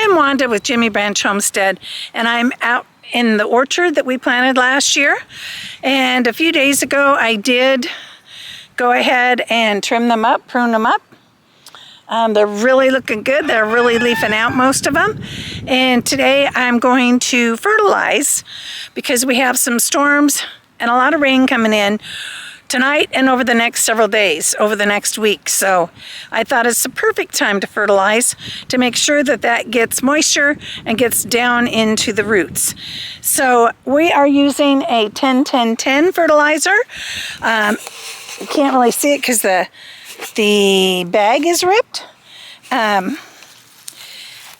am Wanda with Jimmy Branch Homestead, and I'm out in the orchard that we planted last year. And a few days ago, I did go ahead and trim them up, prune them up. They're really looking good. They're really leafing out, most of them. And today I'm going to fertilize because we have some storms and a lot of rain coming in tonight and over the next several days, over the next week. So I thought it's the perfect time to fertilize to make sure that that gets moisture and gets down into the roots. So we are using a 10-10-10 fertilizer. You can't really see it because the bag is ripped.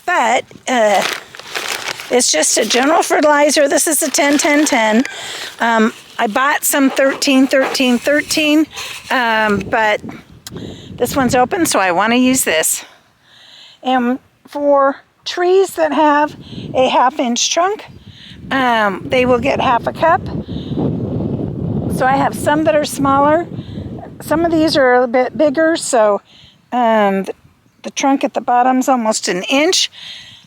But it's just a general fertilizer. This is a 10-10-10. I bought some 13-13-13, but this one's open, so I want to use this. And for trees that have a 1/2-inch trunk, they will get 1/2 cup. So I have some that are smaller. Some of these are a bit bigger, so the trunk at the bottom is almost 1 inch.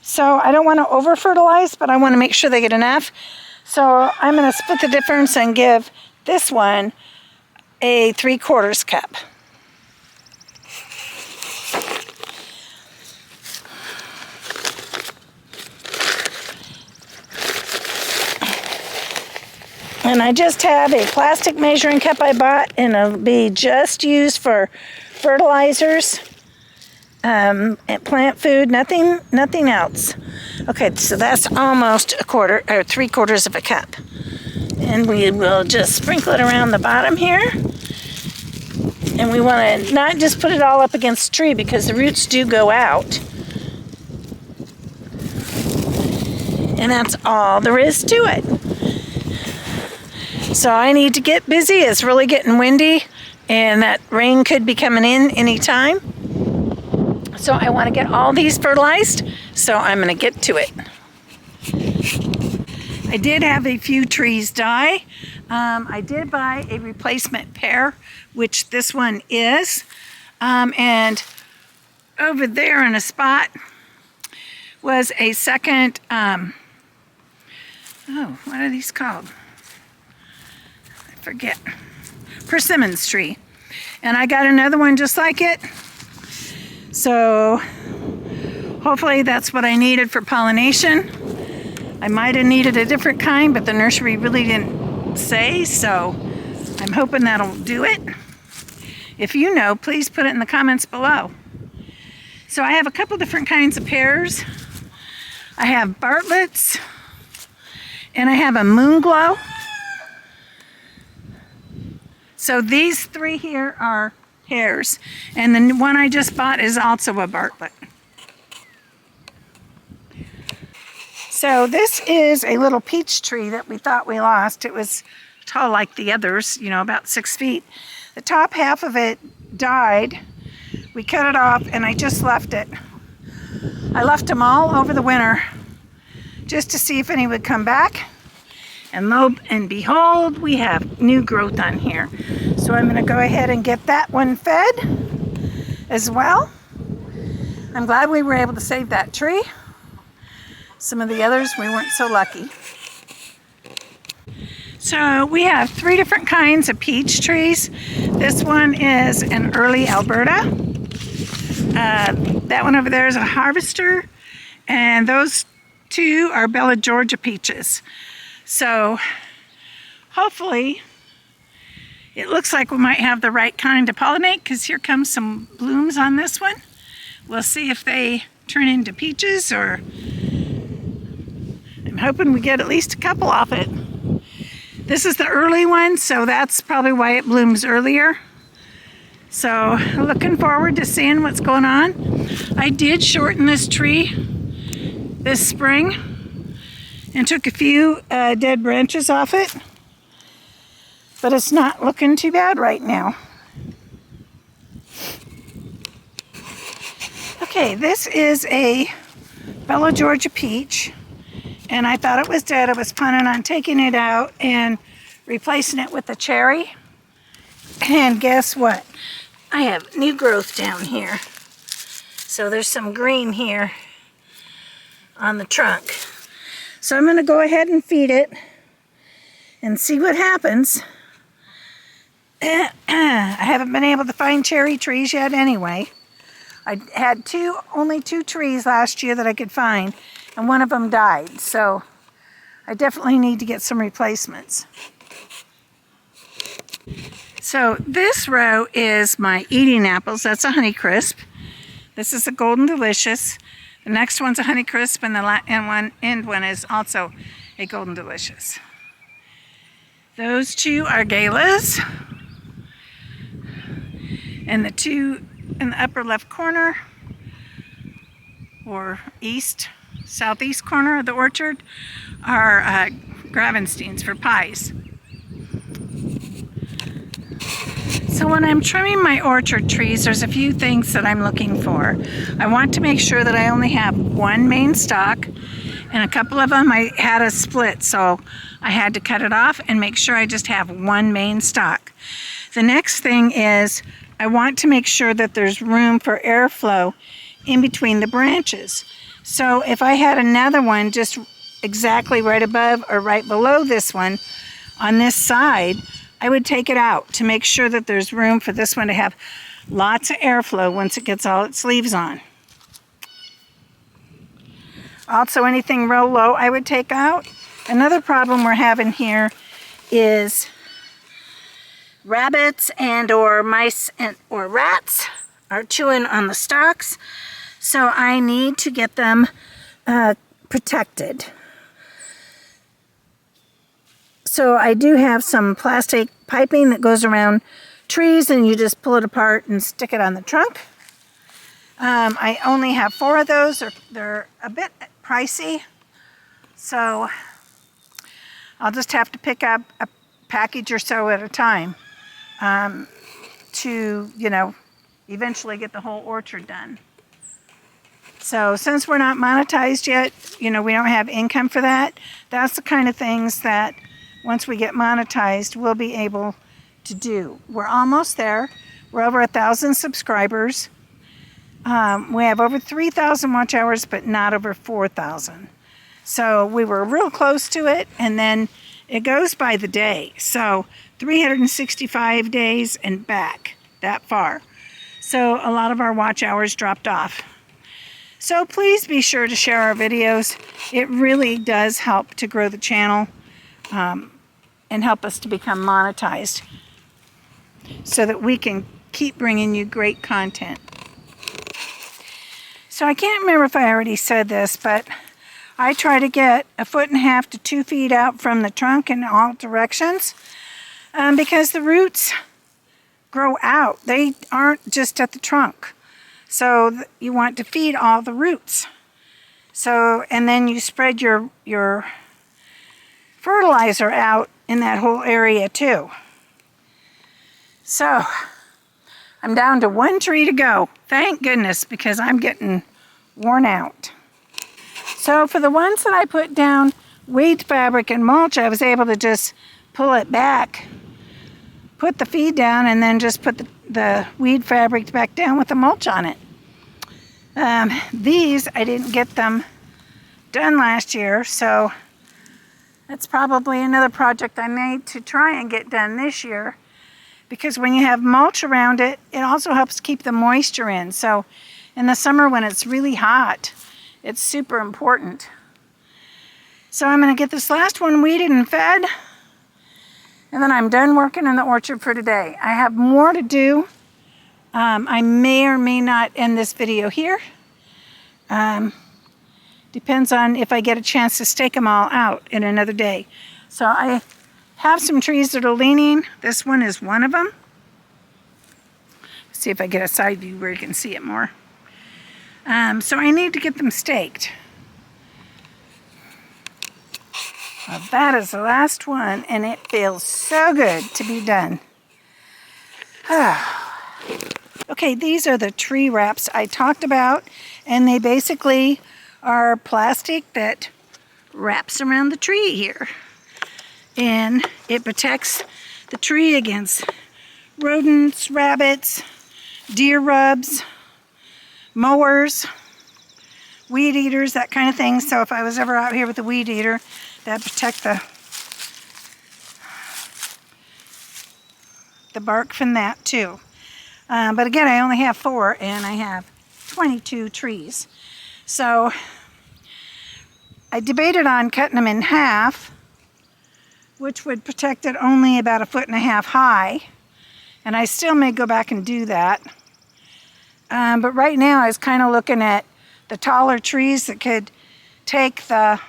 So I don't want to over fertilize, but I want to make sure they get enough. So I'm going to split the difference and give this one a 3/4 cup. And I just have a plastic measuring cup I bought, and it'll be just used for fertilizers and plant food, nothing else. Okay, so that's almost 1/4 or 3/4 of a cup. And we will just sprinkle it around the bottom here. And we want to not just put it all up against the tree because the roots do go out. And that's all there is to it. So I need to get busy. It's really getting windy and that rain could be coming in anytime. So I want to get all these fertilized, so I'm going to get to it. I did have a few trees die. I did buy a replacement pair, which this one is. And over there in a spot was a second, what are these called? I forget. Persimmons tree. And I got another one just like it. So hopefully that's what I needed for pollination. I might have needed a different kind, but the nursery really didn't say, so I'm hoping that'll do it. If you know, please put it in the comments below. So I have a couple different kinds of pears. I have Bartlett's, and I have a Moonglow. So these three here are pears, and the one I just bought is also a Bartlett. So this is a little peach tree that we thought we lost. It was tall like the others, you know, about 6 feet. The top half of it died. We cut it off and I just left it. I left them all over the winter just to see if any would come back. And lo and behold, we have new growth on here. So I'm going to go ahead and get that one fed as well. I'm glad we were able to save that tree. Some of the others, we weren't so lucky. So we have 3 different kinds of peach trees. This one is an early Alberta. That one over there is a harvester. And those 2 are Bella Georgia peaches. So hopefully it looks like we might have the right kind to pollinate, because here comes some blooms on this one. We'll see if they turn into peaches, or I'm hoping we get at least a couple off it. This is the early one, so that's probably why it blooms earlier. So looking forward to seeing what's going on. I did shorten this tree this spring and took a few dead branches off it, but it's not looking too bad right now. Okay, this is a Bella Georgia peach, and I thought it was dead. I was planning on taking it out and replacing it with a cherry. And guess what? I have new growth down here. So there's some green here. on the trunk. So I'm going to go ahead and feed it and see what happens. I haven't been able to find cherry trees yet anyway. I had only two trees last year that I could find, and one of them died. So I definitely need to get some replacements. So this row is my eating apples. That's a Honeycrisp. This is a Golden Delicious. The next one's a Honeycrisp, and the end one is also a Golden Delicious. Those two are Galas. And the two in the upper left corner, or southeast corner of the orchard, are Gravensteins for pies. So when I'm trimming my orchard trees, there's a few things that I'm looking for. I want to make sure that I only have one main stalk, and a couple of them I had a split, so I had to cut it off and make sure I just have one main stalk. The next thing is I want to make sure that there's room for airflow in between the branches. So if I had another one just exactly right above or right below this one on this side, I would take it out to make sure that there's room for this one to have lots of airflow once it gets all its leaves on. Also, anything real low I would take out. Another problem we're having here is rabbits and or mice or rats are chewing on the stalks, so I need to get them protected. So I do have some plastic piping that goes around trees, and you just pull it apart and stick it on the trunk. I only have 4 of those. They're a bit pricey, so I'll just have to pick up a package or so at a time to, eventually get the whole orchard done. So since we're not monetized yet, we don't have income for that. That's the kind of things that once we get monetized, we'll be able to do. We're almost there. We're over 1,000 subscribers. We have over 3,000 watch hours, but not over 4,000. So we were real close to it, and then it goes by the day. So 365 days and back that far. So a lot of our watch hours dropped off. So please be sure to share our videos. It really does help to grow the channel and help us to become monetized so that we can keep bringing you great content. So I can't remember if I already said this, but I try to get 1.5 to 2 feet out from the trunk in all directions because the roots grow out. They aren't just at the trunk. So you want to feed all the roots. So, and then you spread your fertilizer out in that whole area too. So I'm down to 1 tree to go. Thank goodness, because I'm getting worn out. So for the ones that I put down weed fabric and mulch, I was able to just pull it back, put the feed down, and then just put the weed fabric back down with the mulch on it. These, I didn't get them done last year, so that's probably another project I made to try and get done this year, because when you have mulch around it, it also helps keep the moisture in. So in the summer when it's really hot, it's super important. So I'm going to get this last one weeded and fed, and then I'm done working in the orchard for today. I have more to do. I may or may not end this video here. Depends on if I get a chance to stake them all out in another day. So I have some trees that are leaning. This one is one of them. See if I get a side view where you can see it more. So I need to get them staked. Well, that is the last one, and it feels so good to be done. Okay, these are the tree wraps I talked about, and they basically are plastic that wraps around the tree here. And it protects the tree against rodents, rabbits, deer rubs, mowers, weed eaters, that kind of thing. So if I was ever out here with a weed eater, that'd protect the bark from that too. But again, I only have 4 and I have 22 trees. So I debated on cutting them in half, which would protect it only about 1.5 feet high. And I still may go back and do that. But right now I was kind of looking at the taller trees that could take the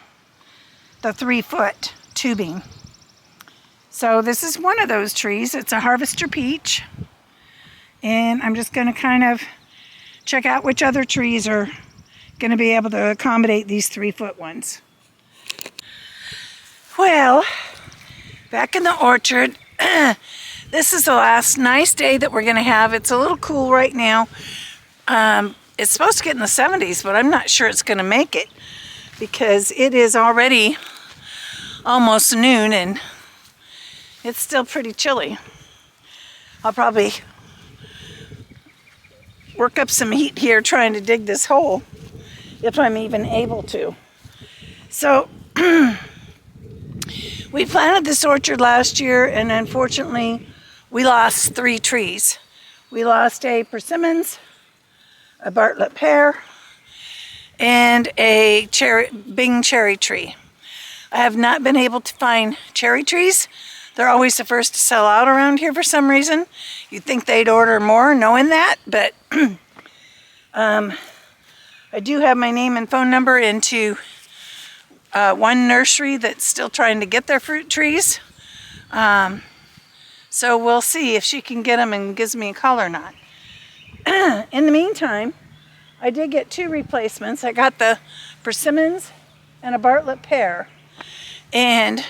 3-foot tubing. So this is one of those trees. It's a harvester peach. And I'm just going to kind of check out which other trees are going to be able to accommodate these 3-foot ones. Well, back in the orchard, this is the last nice day that we're going to have. It's a little cool right now. It's supposed to get in the 70s, but I'm not sure it's going to make it because it is already almost noon and it's still pretty chilly. I'll probably work up some heat here trying to dig this hole if I'm even able to. So we planted this orchard last year and unfortunately we lost 3 trees. We lost a persimmons, a Bartlett pear, and a Bing cherry tree. I have not been able to find cherry trees. They're always the first to sell out around here for some reason. You'd think they'd order more knowing that, but I do have my name and phone number into one nursery that's still trying to get their fruit trees. So we'll see if she can get them and gives me a call or not. In the meantime, I did get 2 replacements. I got the persimmons and a Bartlett pear. And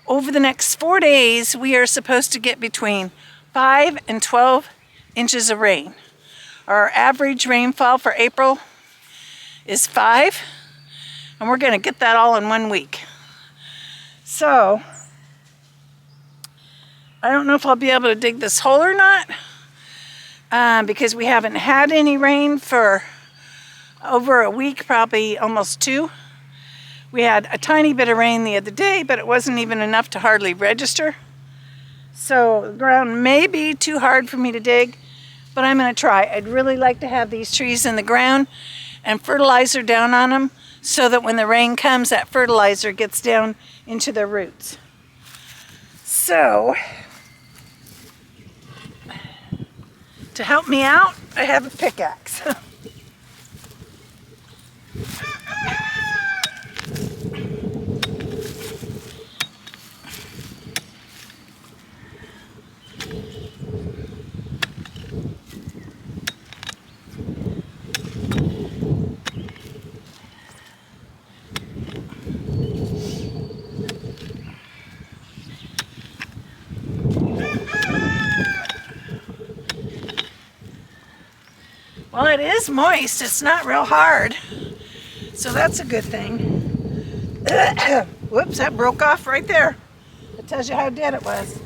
over the next 4 days, we are supposed to get between 5 and 12 inches of rain. Our average rainfall for April is 5, and we're going to get that all in 1 week. So I don't know if I'll be able to dig this hole or not, because we haven't had any rain for over a week, probably almost 2. We had a tiny bit of rain the other day, but it wasn't even enough to hardly register. So the ground may be too hard for me to dig, but I'm going to try. I'd really like to have these trees in the ground and fertilizer down on them so that when the rain comes, that fertilizer gets down into their roots. So to help me out, I have a pickaxe. Well, it is moist. It's not real hard. So that's a good thing. Whoops, that broke off right there. It tells you how dead it was.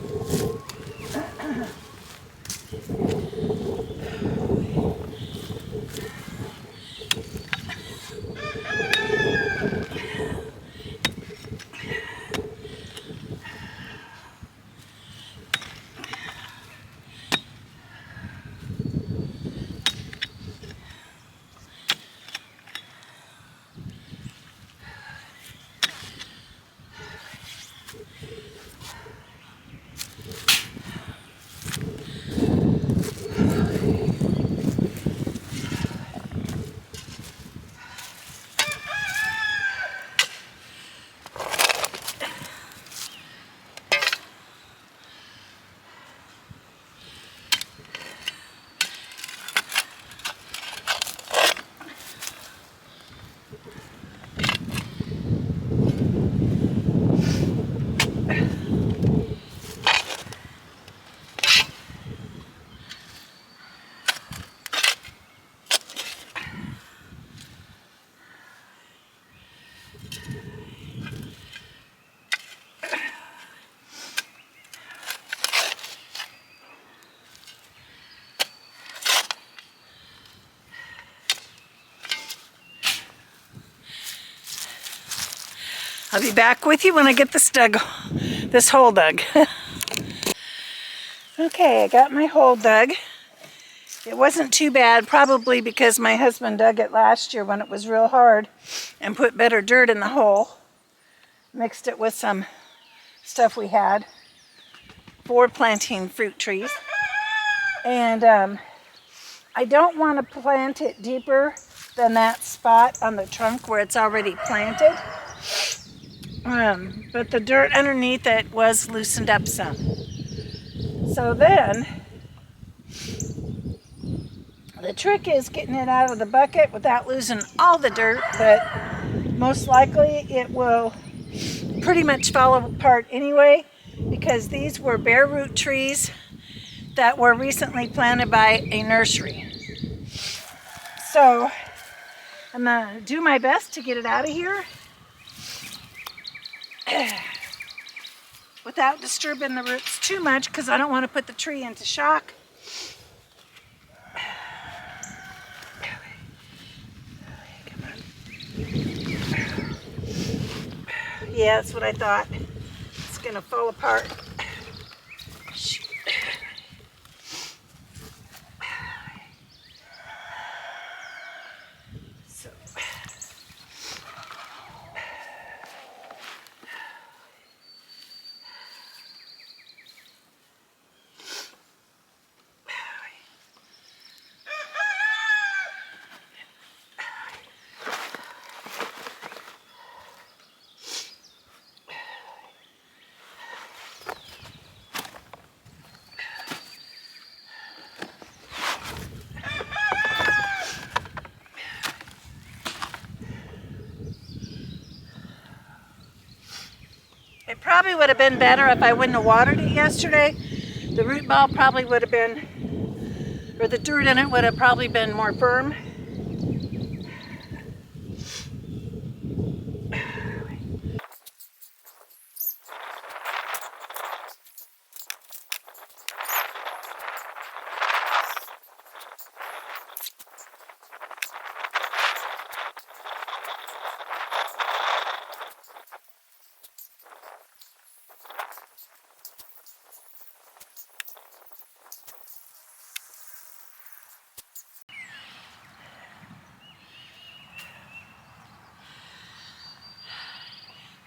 I'll be back with you when I get this hole dug. Okay, I got my hole dug. It wasn't too bad, probably because my husband dug it last year when it was real hard and put better dirt in the hole. Mixed it with some stuff we had for planting fruit trees. And I don't want to plant it deeper than that spot on the trunk where it's already planted. But the dirt underneath it was loosened up some. So then, the trick is getting it out of the bucket without losing all the dirt, but most likely it will pretty much fall apart anyway, because these were bare root trees that were recently planted by a nursery. So I'm gonna do my best to get it out of here without disturbing the roots too much, because I don't want to put the tree into shock. Yeah, that's what I thought. It's gonna fall apart. Shoot. So. It probably would have been better if I wouldn't have watered it yesterday. The root ball probably would have been, or the dirt in it would have probably been more firm.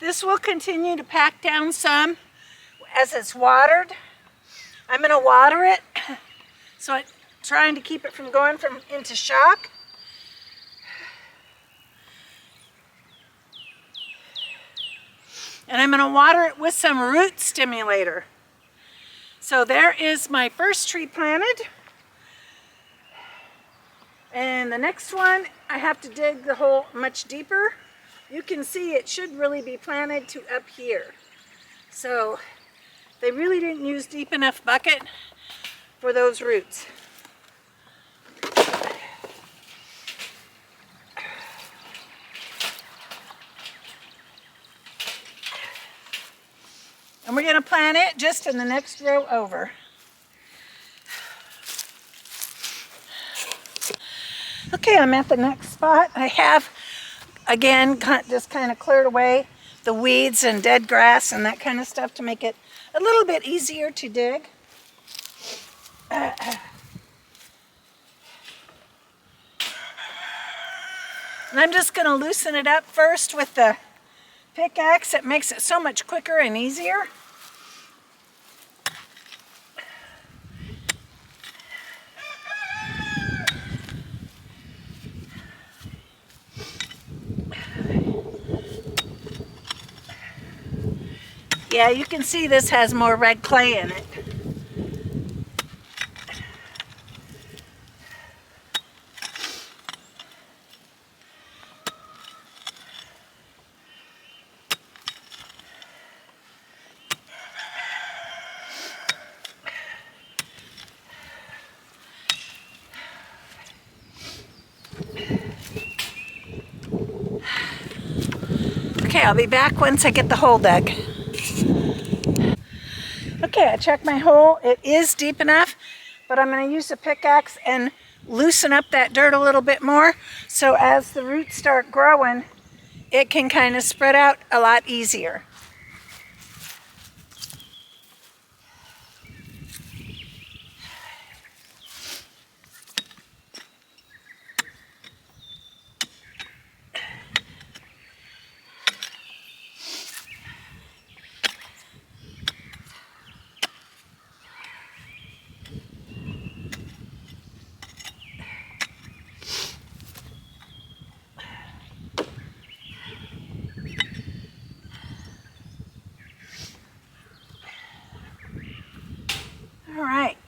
This will continue to pack down some as it's watered. I'm going to water it, so I'm trying to keep it from going into shock. And I'm going to water it with some root stimulator. So there is my first tree planted. And the next one, I have to dig the hole much deeper. You can see it should really be planted to up here. So they really didn't use deep enough bucket for those roots. And we're going to plant it just in the next row over. Okay, I'm at the next spot. I have, again, just kind of cleared away the weeds and dead grass and that kind of stuff to make it a little bit easier to dig. And I'm just going to loosen it up first with the pickaxe. It makes it so much quicker and easier. Yeah, you can see this has more red clay in it. Okay, I'll be back once I get the hole dug. Okay, I checked my hole. It is deep enough, but I'm going to use a pickaxe and loosen up that dirt a little bit more, so as the roots start growing, it can kind of spread out a lot easier. All right.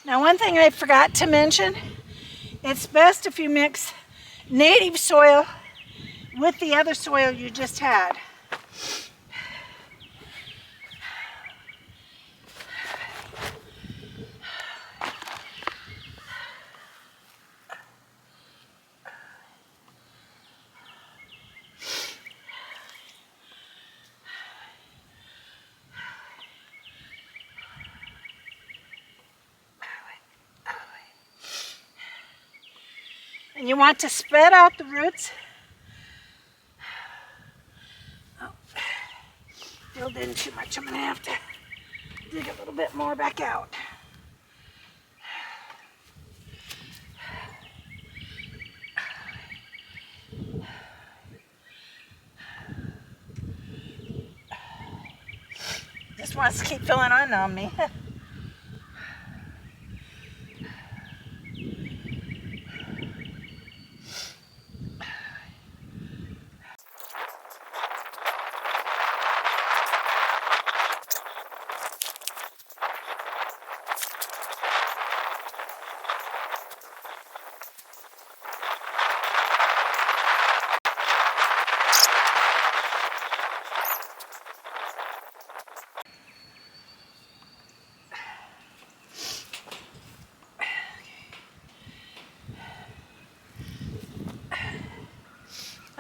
Now, one thing I forgot to mention, it's best if you mix native soil with the other soil you just had. And you want to spread out the roots. Oh, filled in too much. I'm going to have to dig a little bit more back out. Just wants to keep filling on me.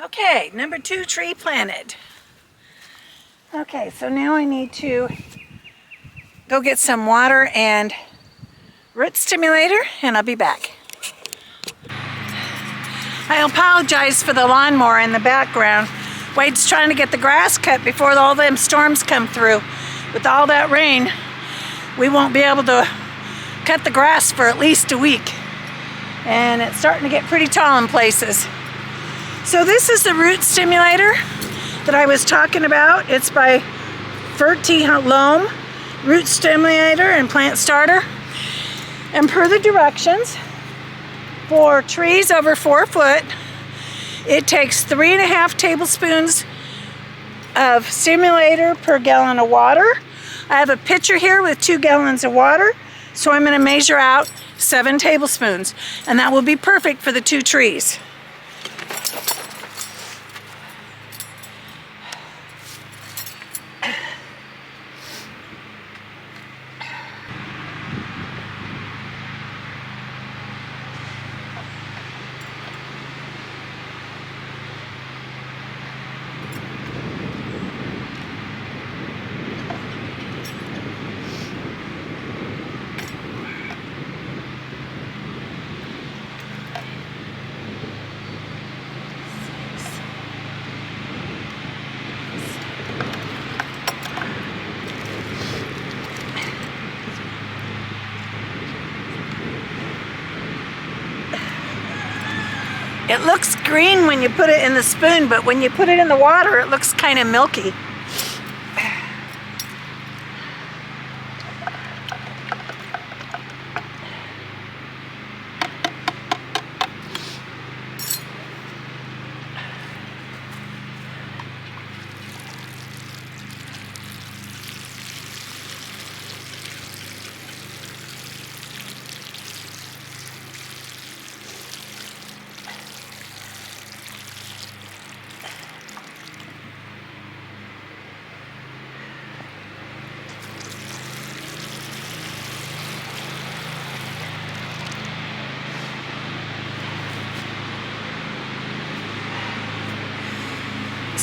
Okay, number 2 tree planted. Okay, so now I need to go get some water and root stimulator, and I'll be back. I apologize for the lawnmower in the background. Wade's trying to get the grass cut before all them storms come through. With all that rain, we won't be able to cut the grass for at least a week. And it's starting to get pretty tall in places. So this is the root stimulator that I was talking about. It's by Ferti Loam root stimulator and plant starter. And per the directions, for trees over 4 foot, it takes 3.5 tablespoons of stimulator per gallon of water. I have a pitcher here with 2 gallons of water, so I'm going to measure out 7 tablespoons, and that will be perfect for the 2 trees. It looks green when you put it in the spoon, but when you put it in the water, it looks kind of milky.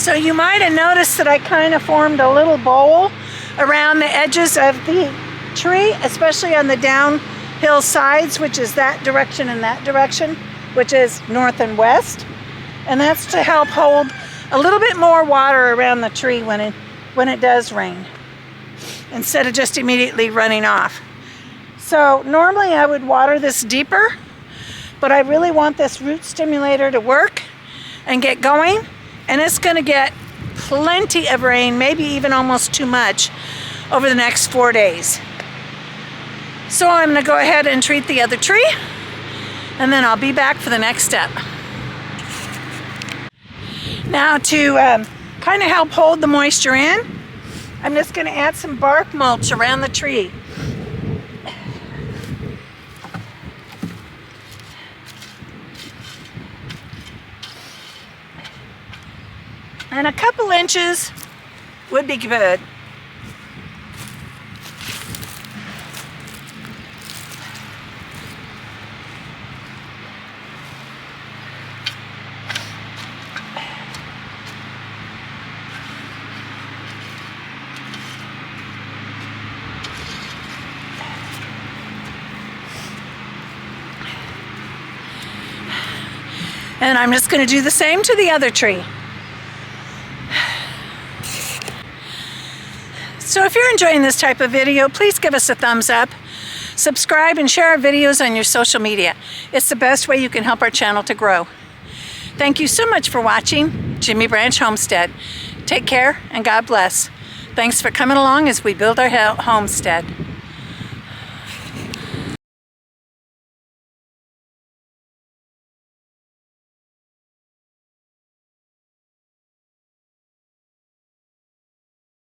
So you might have noticed that I kind of formed a little bowl around the edges of the tree, especially on the downhill sides, which is that direction and that direction, which is north and west. And that's to help hold a little bit more water around the tree when it does rain, instead of just immediately running off. So normally I would water this deeper, but I really want this root stimulator to work and get going, and it's going to get plenty of rain, maybe even almost too much, over the next 4 days. So I'm going to go ahead and treat the other tree, and then I'll be back for the next step. Now to kind of help hold the moisture in, I'm just going to add some bark mulch around the tree. And a couple inches would be good. And I'm just going to do the same to the other tree. So if you're enjoying this type of video, please give us a thumbs up, subscribe, and share our videos on your social media. It's the best way you can help our channel to grow. Thank you so much for watching Jimmy Branch Homestead. Take care and God bless. Thanks for coming along as we build our homestead.